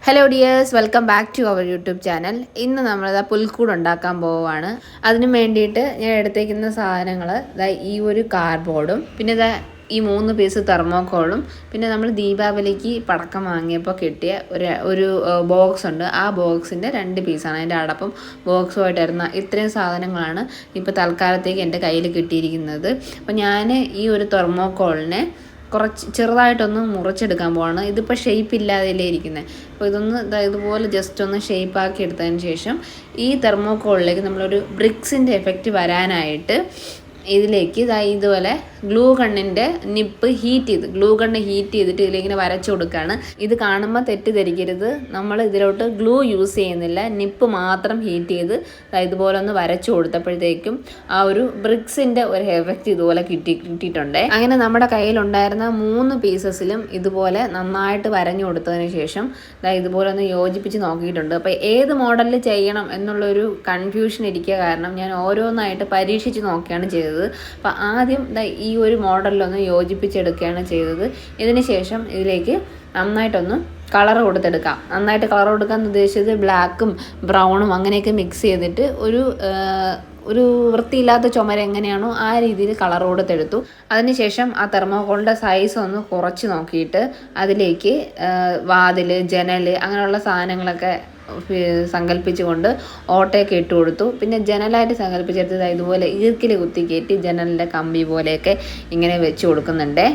Hello dears, welcome back to our YouTube channel. ഇന്ന് നമ്മളിതാ പുൽക്കൂട് ഉണ്ടാക്കാൻ പോവുകയാണ്. അതിന് വേണ്ടിയിട്ട് ഞാൻ എടുത്തേക്കുന്ന സാധനങ്ങൾ ഈ ഒരു കാർഡ്ബോർഡും പിന്നെ ഈ 3 പീസ് തെർമോക്കോളും പിന്നെ നമ്മൾ ദീപാവലിക്ക് പടക്കം വാങ്ങിയപ്പോൾ കിട്ടിയ ഒരു ബോക്സ് ഉണ്ട്. ആ ബോക്സിൻ്റെ 2 പീസാണ്. അതിൻ്റെ അടപ്പും ബോക്സുമായിട്ട് വരുന്ന ഇത്രയും സാധനങ്ങളാണ് ഇപ്പോൾ തൽക്കാലത്തേക്ക് എൻ്റെ കയ്യിൽ കിട്ടിയിരിക്കുന്നത്. അപ്പോൾ ഞാൻ ഈ ഒരു തെർമോക്കോളിനെ കുറച്ച് ചെറുതായിട്ടൊന്ന് മുറിച്ചെടുക്കാൻ പോവാണ്. ഇതിപ്പോൾ ഷേപ്പ് ഇല്ലാതെയല്ലേ ഇരിക്കുന്നത്. അപ്പോൾ ഇതുപോലെ ജസ്റ്റ് ഒന്ന് ഷേപ്പാക്കി എടുത്തതിന് ശേഷം ഈ തെർമോക്കോളിലേക്ക് നമ്മളൊരു ബ്രിക്സിൻ്റെ എഫക്റ്റ് വരാനായിട്ട് ഇതിലേക്ക് ഇതുപോലെ ഗ്ലൂ ഗണ്ണിൻ്റെ നിപ്പ് ഗ്ലൂ ഗണ്ണ് ഹീറ്റ് ചെയ്തിട്ട് ഇതിലിങ്ങനെ വരച്ചു കൊടുക്കുകയാണ്. ഇത് കാണുമ്പോൾ തെറ്റിദ്ധരിക്കരുത്, നമ്മൾ ഇതിലോട്ട് ഗ്ലൂ യൂസ് ചെയ്യുന്നില്ല, നിപ്പ് മാത്രം ഹീറ്റ് ചെയ്ത് ഇതുപോലെ ഒന്ന് വരച്ചു കൊടുത്തപ്പോഴത്തേക്കും ആ ഒരു ബ്രിക്സിൻ്റെ ഒരു എഫക്റ്റ് ഇതുപോലെ കിട്ടിയിട്ടുണ്ട്. അങ്ങനെ നമ്മുടെ കയ്യിലുണ്ടായിരുന്ന 3 പീസസിലും ഇതുപോലെ നന്നായിട്ട് വരഞ്ഞു കൊടുത്തതിന് ശേഷം ഇതുപോലെ ഒന്ന് യോജിപ്പിച്ച് നോക്കിയിട്ടുണ്ട്. അപ്പോൾ ഏത് മോഡലിൽ ചെയ്യണം എന്നുള്ളൊരു കൺഫ്യൂഷൻ ഇരിക്കുക കാരണം ഞാൻ ഓരോന്നായിട്ട് പരീക്ഷിച്ച് നോക്കുകയാണ് ചെയ്തത്. അപ്പോൾ ആദ്യം ഈ ഒരു മോഡലിലൊന്ന് യോജിപ്പിച്ചെടുക്കുകയാണ് ചെയ്തത്. ഇതിന് ശേഷം ഇതിലേക്ക് നന്നായിട്ടൊന്ന് കളർ കൊടുത്തെടുക്കാം. നന്നായിട്ട് കളർ കൊടുക്കാൻ ഉദ്ദേശിച്ചത് ബ്ലാക്കും ബ്രൗണും അങ്ങനെയൊക്കെ മിക്സ് ചെയ്തിട്ട് ഒരു വൃത്തിയില്ലാത്ത ചുമര എങ്ങനെയാണോ ആ രീതിയിൽ കളർ കൊടുത്തെടുത്തു. അതിനുശേഷം ആ തെർമോക്കോളിൻ്റെ സൈസ് ഒന്ന് കുറച്ച് നോക്കിയിട്ട് അതിലേക്ക് വാതിൽ, ജനൽ അങ്ങനെയുള്ള സാധനങ്ങളൊക്കെ സങ്കല്പിച്ചുകൊണ്ട് ഓട്ടയൊക്കെ ഇട്ട് കൊടുത്തു. പിന്നെ ജനലായിട്ട് സങ്കല്പിച്ചെടുത്തത് ഇതുപോലെ ഈർക്കിൽ കുത്തി കയറ്റി ജനലിൻ്റെ കമ്പി പോലെയൊക്കെ ഇങ്ങനെ വെച്ച് കൊടുക്കുന്നുണ്ട്.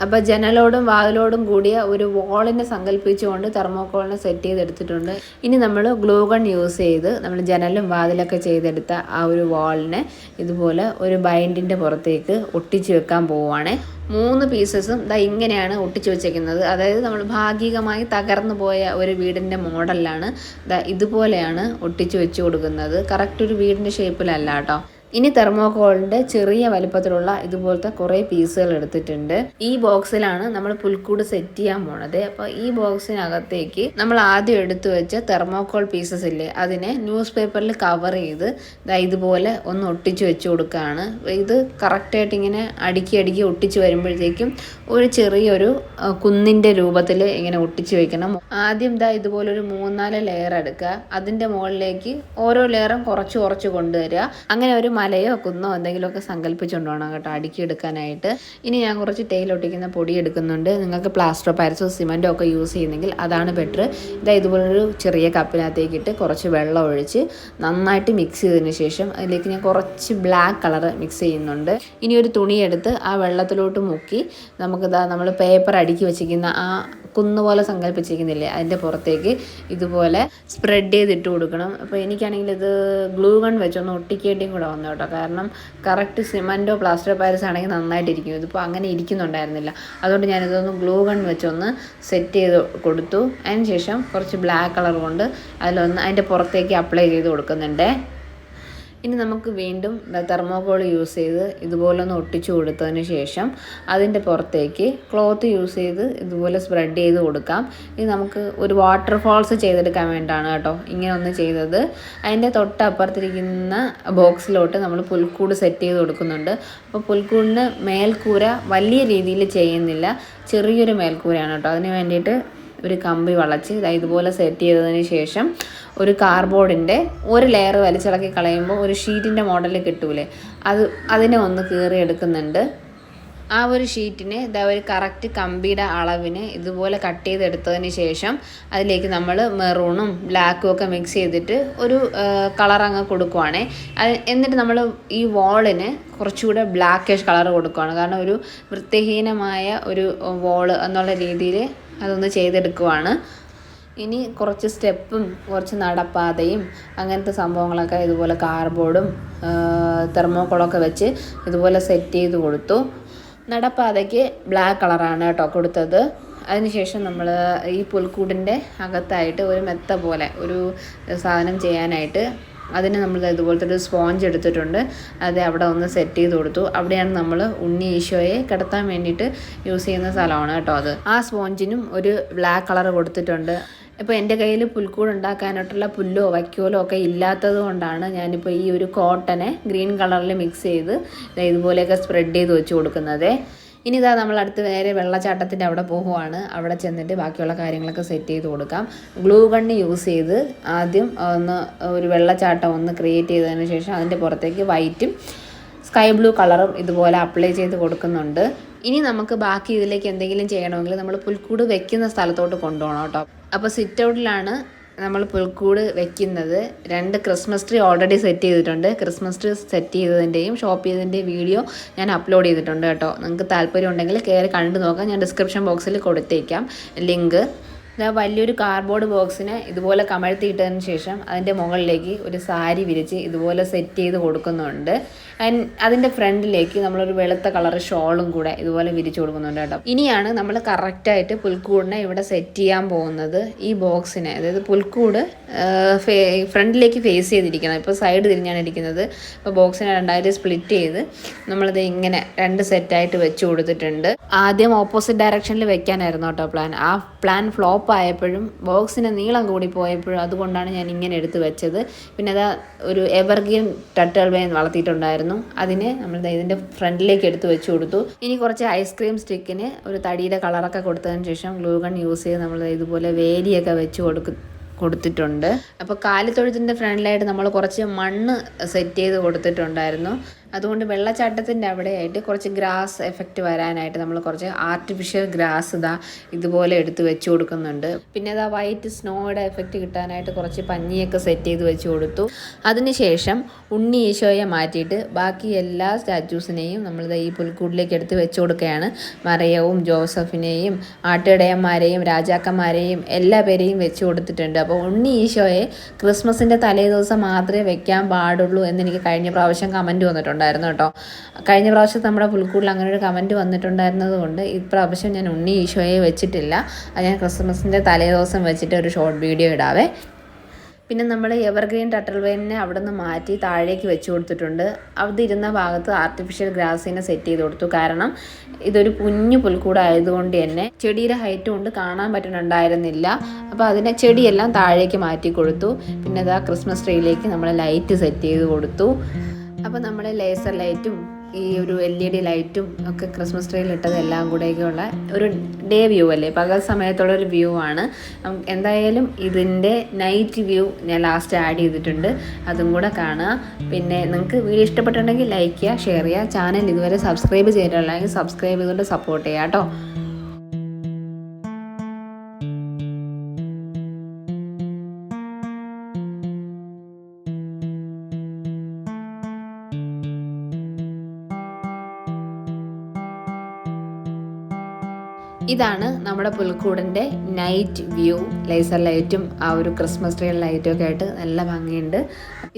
അപ്പോൾ ജനലോടും വാതിലോടും കൂടിയ ഒരു വാളിനെ സങ്കല്പിച്ചുകൊണ്ട് തെർമോക്കോളിനെ സെറ്റ് ചെയ്തെടുത്തിട്ടുണ്ട്. ഇനി നമ്മൾ ഗ്ലൂ ഗൺ യൂസ് ചെയ്ത് നമ്മൾ ജനലും വാതിലൊക്കെ ചെയ്തെടുത്ത ആ ഒരു വാളിനെ ഇതുപോലെ ഒരു ബൈൻഡിൻ്റെ പുറത്തേക്ക് ഒട്ടിച്ച് വെക്കാൻ പോവുകയാണ്. 3 പീസസും ഇങ്ങനെയാണ് ഒട്ടിച്ച് വെച്ചേക്കുന്നത്. അതായത് നമ്മൾ ഭാഗികമായി തകർന്നു പോയ ഒരു വീടിൻ്റെ മോഡലിലാണ് ഇതുപോലെയാണ് ഒട്ടിച്ച് വെച്ച് കൊടുക്കുന്നത്. കറക്റ്റ് ഒരു വീടിൻ്റെ ഷേപ്പിലല്ല കേട്ടോ. ഇനി തെർമോക്കോളിൻ്റെ ചെറിയ വലുപ്പത്തിലുള്ള ഇതുപോലത്തെ കുറേ പീസുകൾ എടുത്തിട്ടുണ്ട്. ഈ ബോക്സിലാണ് നമ്മൾ പുൽക്കൂട് സെറ്റ് ചെയ്യാൻ പോണത്. അപ്പോൾ ഈ ബോക്സിനകത്തേക്ക് നമ്മൾ ആദ്യം എടുത്തു വെച്ച തെർമോക്കോൾ പീസസ് ഇല്ലേ, അതിനെ ന്യൂസ് പേപ്പറിൽ കവർ ചെയ്ത് ഇതുപോലെ ഒന്ന് ഒട്ടിച്ച് വെച്ച് കൊടുക്കുകയാണ്. ഇത് കറക്റ്റായിട്ട് ഇങ്ങനെ അടുക്കി ഒട്ടിച്ച് വരുമ്പോഴത്തേക്കും ഒരു ചെറിയൊരു കുന്നിൻ്റെ രൂപത്തിൽ ഇങ്ങനെ ഒട്ടിച്ച് വെക്കണം. ആദ്യം ഇതുപോലൊരു 3-4 ലെയർ എടുക്കുക. അതിൻ്റെ മുകളിലേക്ക് ഓരോ ലെയറും കുറച്ച് കൊണ്ടുവരിക. അങ്ങനെ ഒരു മലയോ കുന്നോ എന്തെങ്കിലുമൊക്കെ സങ്കല്പിച്ചുകൊണ്ട് വേണം കേട്ടോ അടുക്കിയെടുക്കാനായിട്ട്. ഇനി ഞാൻ കുറച്ച് ടൈലൊട്ടിക്കുന്ന പൊടി എടുക്കുന്നുണ്ട്. നിങ്ങൾക്ക് പ്ലാസ്റ്റർ ഓഫ് പാരിസോ സിമൻറ്റോ ഒക്കെ യൂസ് ചെയ്യുന്നെങ്കിൽ അതാണ് ബെറ്റർ. ഇതുപോലൊരു ചെറിയ കപ്പിനകത്തേക്ക് ഇട്ട് കുറച്ച് വെള്ളം ഒഴിച്ച് നന്നായിട്ട് മിക്സ് ചെയ്തതിന് ശേഷം അതിലേക്ക് ഞാൻ കുറച്ച് ബ്ലാക്ക് കളർ മിക്സ് ചെയ്യുന്നുണ്ട്. ഇനി ഒരു തുണിയെടുത്ത് ആ വെള്ളത്തിലോട്ട് മുക്കി നമ്മൾ പേപ്പർ അടുക്കി വെച്ചിരിക്കുന്ന ആ കുന്നുപോലെ സങ്കല്പിച്ചിരിക്കുന്നില്ലേ അതിൻ്റെ പുറത്തേക്ക് ഇതുപോലെ സ്പ്രെഡ് ചെയ്തിട്ട് കൊടുക്കണം. അപ്പോൾ എനിക്കാണെങ്കിൽ ഇത് ഗ്ലൂ ഗൺ വെച്ചൊന്ന് ഒട്ടിക്കേണ്ടിയും കൂടെ വന്നു കേട്ടോ. കാരണം കറക്റ്റ് സിമൻറ്റോ പ്ലാസ്റ്റർ പാരിസ് ആണെങ്കിൽ നന്നായിട്ടിരിക്കും. ഇതിപ്പോൾ അങ്ങനെ ഇരിക്കുന്നുണ്ടായിരുന്നില്ല. അതുകൊണ്ട് ഞാനിതൊന്ന് ഗ്ലൂ ഗൺ വെച്ചൊന്ന് സെറ്റ് ചെയ്ത് കൊടുത്തു. അതിന് ശേഷം കുറച്ച് ബ്ലാക്ക് കളർ കൊണ്ട് അതിൻ്റെ പുറത്തേക്ക് അപ്ലൈ ചെയ്ത് കൊടുക്കുന്നുണ്ട്. ഇനി നമുക്ക് വീണ്ടും തെർമോക്കോൾ യൂസ് ചെയ്ത് ഇതുപോലെ ഒന്ന് ഒട്ടിച്ചു കൊടുത്തതിന് ശേഷം അതിൻ്റെ പുറത്തേക്ക് ക്ലോത്ത് യൂസ് ചെയ്ത് ഇതുപോലെ സ്പ്രെഡ് ചെയ്ത് കൊടുക്കാം. ഇത് നമുക്ക് ഒരു വാട്ടർഫോൾസ് ചെയ്തെടുക്കാൻ വേണ്ടിയിട്ടാണ് കേട്ടോ ഇങ്ങനെ ഒന്ന് ചെയ്തത്. അതിൻ്റെ തൊട്ടപ്പുറത്തിരിക്കുന്ന ബോക്സിലോട്ട് നമ്മൾ പുൽക്കൂട് സെറ്റ് ചെയ്ത് കൊടുക്കുന്നുണ്ട്. അപ്പോൾ പുൽക്കൂടിന് മേൽക്കൂര വലിയ രീതിയിൽ ചെയ്യുന്നില്ല, ചെറിയൊരു മേൽക്കൂരയാണ് കേട്ടോ. അതിന് വേണ്ടിയിട്ട് ഒരു കമ്പി വളച്ച് ഇതുപോലെ സെറ്റ് ചെയ്തതിന് ശേഷം ഒരു കാർഡ്ബോർഡിൻ്റെ ഒരു ലെയർ വലിച്ചിളക്കി കളയുമ്പോൾ ഒരു ഷീറ്റിൻ്റെ മോഡലിൽ കിട്ടൂലേ, അതിനെ ഒന്ന് കീറി എടുക്കുന്നുണ്ട്. ആ ഒരു ഷീറ്റിനെ ഒരു കറക്റ്റ് കമ്പിയുടെ അളവിന് ഇതുപോലെ കട്ട് ചെയ്തെടുത്തതിന് ശേഷം അതിലേക്ക് നമ്മൾ മെറൂണും ബ്ലാക്കും ഒക്കെ മിക്സ് ചെയ്തിട്ട് ഒരു കളർ അങ്ങ് കൊടുക്കുവാണേ. എന്നിട്ട് നമ്മൾ ഈ വാളിന് കുറച്ചുകൂടെ ബ്ലാക്കിഷ് കളർ കൊടുക്കുകയാണ്. കാരണം ഒരു വൃത്തിഹീനമായ ഒരു വാള് എന്നുള്ള രീതിയിൽ അതൊന്ന് ചെയ്തെടുക്കുവാണ്. ഇനി കുറച്ച് സ്റ്റെപ്പും കുറച്ച് നടപ്പാതയും അങ്ങനത്തെ സംഭവങ്ങളൊക്കെ ഇതുപോലെ കാർഡ്ബോർഡും തെർമോക്കോളൊക്കെ വെച്ച് ഇതുപോലെ സെറ്റ് ചെയ്ത് കൊടുത്തു. നടപ്പാതയ്ക്ക് ബ്ലാക്ക് കളറാണ് കേട്ടോ കൊടുത്തത്. അതിനുശേഷം നമ്മൾ ഈ പുൽക്കൂടിൻ്റെ അകത്തായിട്ട് ഒരു മെത്ത പോലെ ഒരു സാധനം ചെയ്യാനായിട്ട് അതിന് നമ്മൾ ഇതുപോലത്തെ ഒരു സ്പോഞ്ച് എടുത്തിട്ടുണ്ട്. അത് അവിടെ ഒന്ന് സെറ്റ് ചെയ്ത് കൊടുത്തു. അവിടെയാണ് നമ്മൾ ഉണ്ണി ഈശോയെ കിടത്താൻ വേണ്ടിയിട്ട് യൂസ് ചെയ്യുന്ന സ്ഥലമാണ് കേട്ടോ അത്. ആ സ്പോഞ്ചിനും ഒരു ബ്ലാക്ക് കളർ കൊടുത്തിട്ടുണ്ട്. ഇപ്പോൾ എൻ്റെ കയ്യിൽ പുൽക്കൂട് ഉണ്ടാക്കാനായിട്ടുള്ള പുല്ലോ വൈക്കോലോ ഒക്കെ ഇല്ലാത്തത് കൊണ്ടാണ് ഞാനിപ്പോൾ ഈ ഒരു കോട്ടനെ ഗ്രീൻ കളറിൽ മിക്സ് ചെയ്ത് ഇതുപോലെയൊക്കെ സ്പ്രെഡ് ചെയ്ത് വെച്ച് കൊടുക്കുന്നത്. ഇനി ഇതാ നമ്മൾ അടുത്ത് നേരെ വെള്ളച്ചാട്ടത്തിൻ്റെ അവിടെ പോകുവാണ്. അവിടെ ചെന്നിട്ട് ബാക്കിയുള്ള കാര്യങ്ങളൊക്കെ സെറ്റ് ചെയ്ത് കൊടുക്കാം. ഗ്ലൂ ഗണ്ണ് യൂസ് ചെയ്ത് ആദ്യം ഒരു വെള്ളച്ചാട്ടം ഒന്ന് ക്രിയേറ്റ് ചെയ്തതിന് ശേഷം അതിൻ്റെ പുറത്തേക്ക് വൈറ്റും സ്കൈ ബ്ലൂ കളറും ഇതുപോലെ അപ്ലൈ ചെയ്ത് കൊടുക്കുന്നുണ്ട്. ഇനി നമുക്ക് ബാക്കി ഇതിലേക്ക് എന്തെങ്കിലും ചെയ്യണമെങ്കിൽ നമ്മൾ പുൽക്കൂട് വെക്കുന്ന സ്ഥലത്തോട്ട് കൊണ്ടുപോകണം കേട്ടോ. അപ്പോൾ സിറ്റ് ഔട്ടിലാണ് നമ്മൾ പുൽക്കൂട് വെക്കുന്നത്. 2 ക്രിസ്മസ് ട്രീ ഓൾറെഡി സെറ്റ് ചെയ്തിട്ടുണ്ട്. ക്രിസ്മസ് ട്രീ സെറ്റ് ചെയ്തതിൻ്റെയും ഷോപ്പ് ചെയ്തതിൻ്റെയും വീഡിയോ ഞാൻ അപ്ലോഡ് ചെയ്തിട്ടുണ്ട് കേട്ടോ. നിങ്ങൾക്ക് താല്പര്യം ഉണ്ടെങ്കിൽ കയറി കണ്ടു നോക്കാം. ഞാൻ ഡിസ്ക്രിപ്ഷൻ ബോക്സിൽ കൊടുത്തേക്കാം ലിങ്ക്. വലിയൊരു കാർഡ്ബോർഡ് ബോക്സിനെ ഇതുപോലെ കമഴ്ത്തിയിട്ടതിന് ശേഷം അതിൻ്റെ മുകളിലേക്ക് ഒരു സാരി വിരിച്ച് ഇതുപോലെ സെറ്റ് ചെയ്ത് കൊടുക്കുന്നുണ്ട്. അതിൻ്റെ ഫ്രണ്ടിലേക്ക് നമ്മളൊരു വെളുത്ത കളർ ഷോളും കൂടെ ഇതുപോലെ വിരിച്ചു കൊടുക്കുന്നുണ്ട് കേട്ടോ. ഇനിയാണ് നമ്മൾ കറക്റ്റായിട്ട് പുൽക്കൂടിനെ ഇവിടെ സെറ്റ് ചെയ്യാൻ പോകുന്നത്. ഈ ബോക്സിനെ, അതായത് പുൽക്കൂട് ഫ്രണ്ടിലേക്ക് ഫേസ് ചെയ്തിരിക്കണം. ഇപ്പോൾ സൈഡ് തിരിഞ്ഞാണ് ഇരിക്കുന്നത്. ഇപ്പോൾ ബോക്സിനെ 2 സ്പ്ലിറ്റ് ചെയ്ത് നമ്മളിത് ഇങ്ങനെ 2 സെറ്റായിട്ട് വെച്ച് കൊടുത്തിട്ടുണ്ട്. ആദ്യം ഓപ്പോസിറ്റ് ഡയറക്ഷനിൽ വെക്കാനായിരുന്നു കേട്ടോ പ്ലാൻ. ആ പ്ലാൻ ഫ്ലോപ്പ് ആയപ്പോഴും ബോക്സിന് നീളം കൂടി പോയപ്പോഴും അതുകൊണ്ടാണ് ഞാൻ ഇങ്ങനെ എടുത്ത് വെച്ചത്. പിന്നെ അത് ഒരു എവർഗ്രീൻ ടർട്ടിൽ വെയിൻ വളർത്തിയിട്ടുണ്ടായിരുന്നു. അതിനെ നമ്മൾ ഇതിൻ്റെ ഫ്രണ്ടിലേക്ക് എടുത്ത് വെച്ച് കൊടുത്തു. ഇനി കുറച്ച് ഐസ്ക്രീം സ്റ്റിക്കിന് ഒരു തടിയുടെ കളറൊക്കെ കൊടുത്തതിന് ശേഷം ഗ്ലൂ ഗൺ യൂസ് ചെയ്ത് നമ്മൾ ഇതുപോലെ വേലിയൊക്കെ വെച്ച് കൊടുത്തിട്ടുണ്ട്. അപ്പോൾ കാലിത്തൊഴുത്തിൻ്റെ ഫ്രണ്ടിലായിട്ട് നമ്മൾ കുറച്ച് മണ്ണ് സെറ്റ് ചെയ്ത് കൊടുത്തിട്ടുണ്ടായിരുന്നു. അതുകൊണ്ട് വെള്ളച്ചാട്ടത്തിൻ്റെ അവിടെയായിട്ട് കുറച്ച് ഗ്രാസ് എഫക്റ്റ് വരാനായിട്ട് നമ്മൾ കുറച്ച് ആർട്ടിഫിഷ്യൽ ഗ്രാസ് ഇതുപോലെ എടുത്ത് വെച്ച് കൊടുക്കുന്നുണ്ട്. പിന്നെ വൈറ്റ് സ്നോയുടെ എഫക്റ്റ് കിട്ടാനായിട്ട് കുറച്ച് പഞ്ഞിയൊക്കെ സെറ്റ് ചെയ്ത് വെച്ച് കൊടുത്തു. അതിനുശേഷം ഉണ്ണി ഈശോയെ മാറ്റിയിട്ട് ബാക്കി എല്ലാ സ്റ്റാച്യൂസിനെയും നമ്മൾ ഈ പുൽക്കൂടിലേക്ക് എടുത്ത് വെച്ച് കൊടുക്കുകയാണ്. മറിയവും ജോസഫിനെയും ആട്ടിടയന്മാരെയും രാജാക്കന്മാരെയും എല്ലാ പേരെയും വെച്ച് കൊടുത്തിട്ടുണ്ട്. അപ്പോൾ ഉണ്ണി ഈശോയെ ക്രിസ്മസിൻ്റെ തലേ ദിവസം മാത്രമേ വെക്കാൻ പാടുള്ളൂ എന്നെനിക്ക് കഴിഞ്ഞ പ്രാവശ്യം കമൻറ്റ് വന്നിട്ടുണ്ട് കേട്ടോ. കഴിഞ്ഞ പ്രാവശ്യം നമ്മുടെ പുൽക്കൂടിൽ അങ്ങനെ ഒരു കമൻറ്റ് വന്നിട്ടുണ്ടായിരുന്നത് കൊണ്ട് ഇപ്രാവശ്യം ഞാൻ ഉണ്ണി ഈശോയെ വെച്ചിട്ടില്ല. അത് ഞാൻ ക്രിസ്മസിൻ്റെ തലേ ദിവസം വെച്ചിട്ട് ഒരു ഷോർട്ട് വീഡിയോ ഇടാവേ. പിന്നെ നമ്മൾ എവർഗ്രീൻ ടർട്ടിൽ വെയിനെ അവിടെ നിന്ന് മാറ്റി താഴേക്ക് വെച്ച് കൊടുത്തിട്ടുണ്ട്. അതിരുന്ന ഭാഗത്ത് ആർട്ടിഫിഷ്യൽ ഗ്രാസിനെ സെറ്റ് ചെയ്ത് കൊടുത്തു. കാരണം ഇതൊരു കുഞ്ഞു പുൽക്കൂടായതുകൊണ്ട് തന്നെ ചെടിയുടെ ഹൈറ്റ് കൊണ്ട് കാണാൻ പറ്റുന്നുണ്ടായിരുന്നില്ല. അപ്പോൾ അതിനെ ചെടിയെല്ലാം താഴേക്ക് മാറ്റി കൊടുത്തു. പിന്നെ ക്രിസ്മസ് ട്രീയിലേക്ക് നമ്മൾ ലൈറ്റ് സെറ്റ് ചെയ്ത് കൊടുത്തു. അപ്പോൾ നമ്മൾ ലേസർ ലൈറ്റും ഈ ഒരു LED ലൈറ്റും ഒക്കെ ക്രിസ്മസ് ട്രീയിൽ ഇട്ടത് എല്ലാം കൂടെയൊക്കെയുള്ള ഒരു ഡേ വ്യൂ അല്ലേ, പകൽ സമയത്തുള്ളൊരു വ്യൂ ആണ്. എന്തായാലും ഇതിൻ്റെ നൈറ്റ് വ്യൂ ഞാൻ ലാസ്റ്റ് ആഡ് ചെയ്തിട്ടുണ്ട്, അതും കൂടെ കാണുക. പിന്നെ നിങ്ങൾക്ക് വീഡിയോ ഇഷ്ടപ്പെട്ടിട്ടുണ്ടെങ്കിൽ ലൈക്ക് ചെയ്യുക, ഷെയർ ചെയ്യുക. ചാനൽ ഇതുവരെ സബ്സ്ക്രൈബ് ചെയ്തിട്ടുണ്ടെങ്കിൽ സബ്സ്ക്രൈബ് ചെയ്തുകൊണ്ട് സപ്പോർട്ട് ചെയ്യുക കേട്ടോ. ഇതാണ് നമ്മുടെ പുൽക്കൂടിൻ്റെ നൈറ്റ് വ്യൂ. ലേസർ ലൈറ്റും ആ ഒരു ക്രിസ്മസ് ട്രീ ലൈറ്റും ഒക്കെ ആയിട്ട് നല്ല ഭംഗിയുണ്ട്.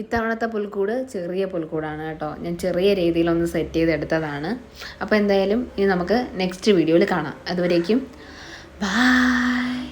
ഇത്തവണത്തെ പുൽക്കൂട് ചെറിയ പുൽക്കൂടാണ് കേട്ടോ. ഞാൻ ചെറിയ രീതിയിലൊന്ന് സെറ്റ് ചെയ്തെടുത്തതാണ്. അപ്പോൾ എന്തായാലും ഇനി നമുക്ക് നെക്സ്റ്റ് വീഡിയോയിൽ കാണാം. അതുവരേക്കും ബൈ.